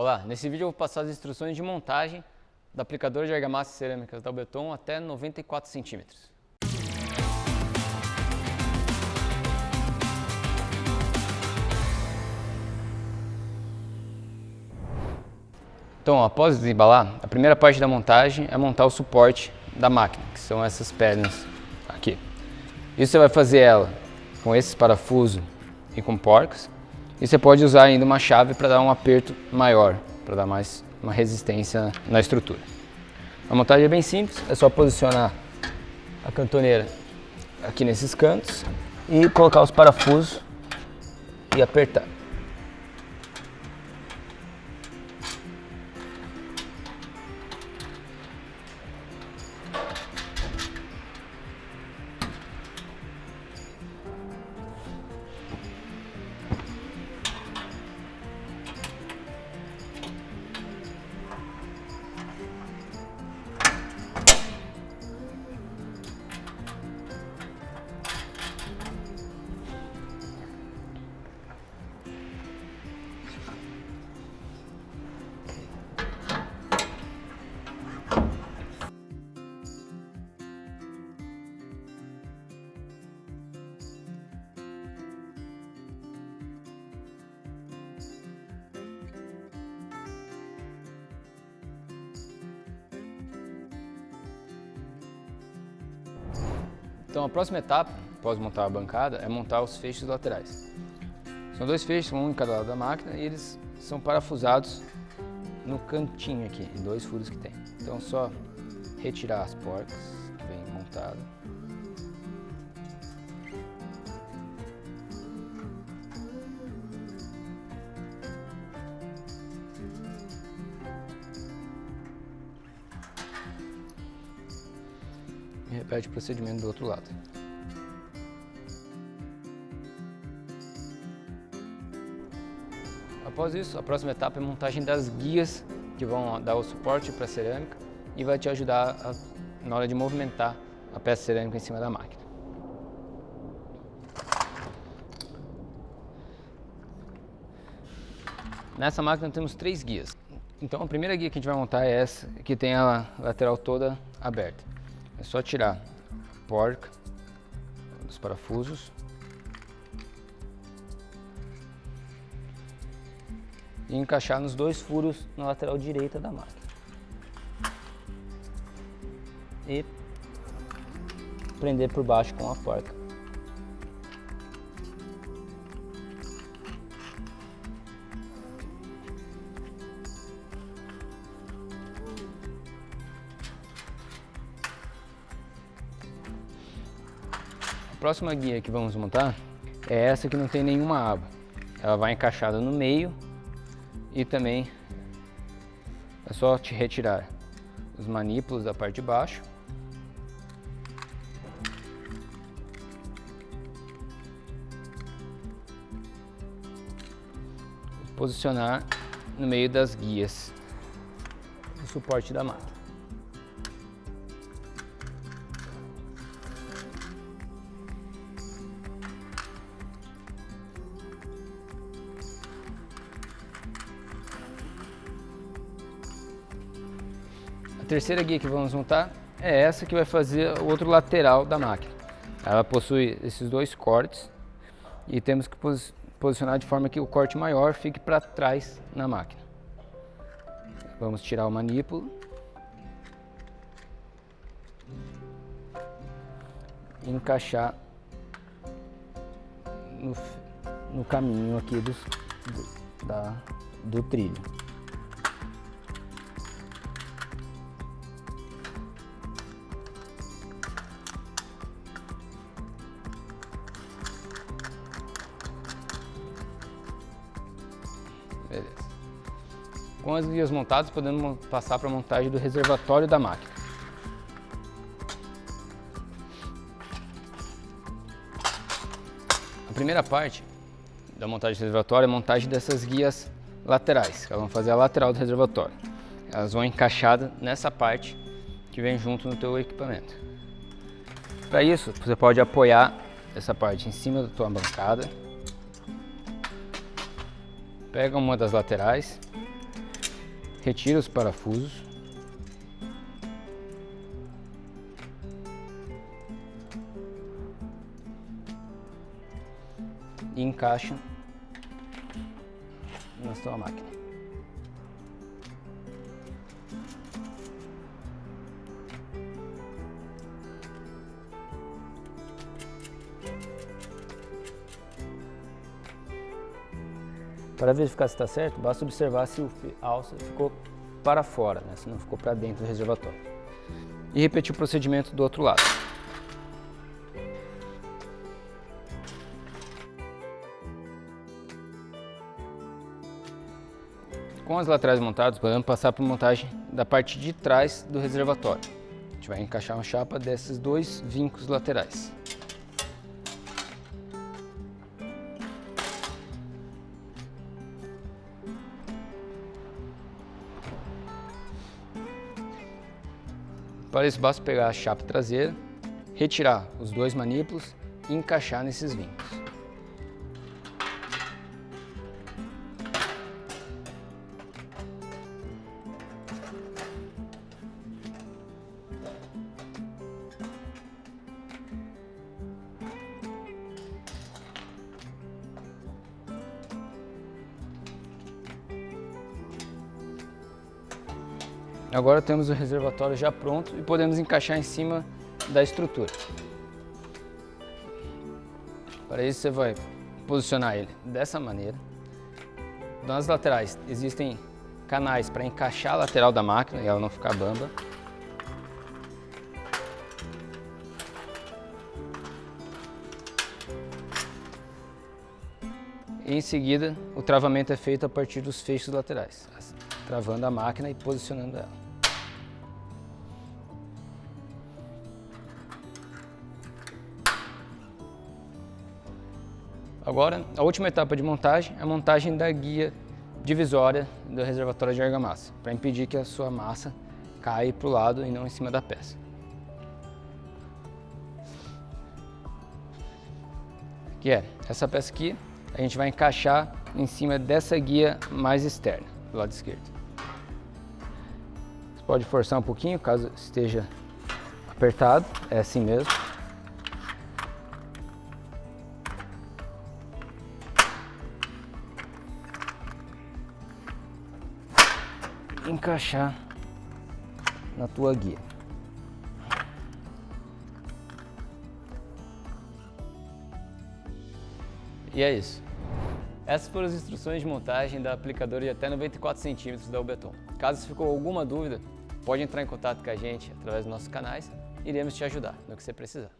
Olá, nesse vídeo eu vou passar as instruções de montagem do aplicador de argamassa cerâmicas da Belton até 94 centímetros. Então, após desembalar, a primeira parte da montagem é montar o suporte da máquina, que são essas pernas aqui. Isso você vai fazer ela com esses parafusos e com porcas. E você pode usar ainda uma chave para dar um aperto maior, para dar mais uma resistência na estrutura. A montagem é bem simples, é só posicionar a cantoneira aqui nesses cantos e colocar os parafusos e apertar. Então a próxima etapa, após montar a bancada, é montar os feixes laterais. São dois feixes, um em cada lado da máquina, e eles são parafusados no cantinho aqui, em dois furos que tem. Então é só retirar as porcas que vem montada. E repete o procedimento do outro lado. Após isso, a próxima etapa é a montagem das guias que vão dar o suporte para a cerâmica e vai te ajudar na hora de movimentar a peça cerâmica em cima da máquina. Nessa máquina temos 3 guias. Então a primeira guia que a gente vai montar é essa, que tem a lateral toda aberta. É só tirar a porca dos parafusos e encaixar nos 2 furos na lateral direita da máquina. E prender por baixo com a porca. A próxima guia que vamos montar é essa que não tem nenhuma aba. Ela vai encaixada no meio e também é só te retirar os manípulos da parte de baixo. Posicionar no meio das guias do suporte da máquina. A terceira guia que vamos montar é essa que vai fazer o outro lateral da máquina. Ela possui esses 2 cortes e temos que posicionar de forma que o corte maior fique para trás na máquina. Vamos tirar o manípulo e encaixar no caminho aqui do trilho. Beleza. Com as guias montadas, podemos passar para a montagem do reservatório da máquina. A primeira parte da montagem do reservatório é a montagem dessas guias laterais, que elas vão fazer a lateral do reservatório. Elas vão encaixadas nessa parte que vem junto no teu equipamento. Para isso, você pode apoiar essa parte em cima da tua bancada. Pega uma das laterais retira os parafusos. E encaixa na sua máquina. Para verificar se está certo, basta observar se a alça ficou para fora, né? Se não ficou para dentro do reservatório. E repetir o procedimento do outro lado. Com as laterais montadas, podemos passar para a montagem da parte de trás do reservatório. A gente vai encaixar uma chapa desses dois vincos laterais. Para isso, basta pegar a chapa traseira, retirar os dois manípulos e encaixar nesses vincos. Agora temos o reservatório já pronto e podemos encaixar em cima da estrutura. Para isso você vai posicionar ele dessa maneira. Nas laterais existem canais para encaixar a lateral da máquina e ela não ficar bamba. E em seguida o travamento é feito a partir dos feixes laterais, travando a máquina e posicionando ela. Agora, a última etapa de montagem é a montagem da guia divisória do reservatório de argamassa, para impedir que a sua massa caia para o lado e não em cima da peça. Que é essa peça aqui, a gente vai encaixar em cima dessa guia mais externa, do lado esquerdo. Você pode forçar um pouquinho, caso esteja apertado, é assim mesmo. Encaixar na tua guia. E é isso. Essas foram as instruções de montagem da aplicadora de até 94 centímetros da Ubeton. Caso ficou alguma dúvida, pode entrar em contato com a gente através dos nossos canais, iremos te ajudar no que você precisar.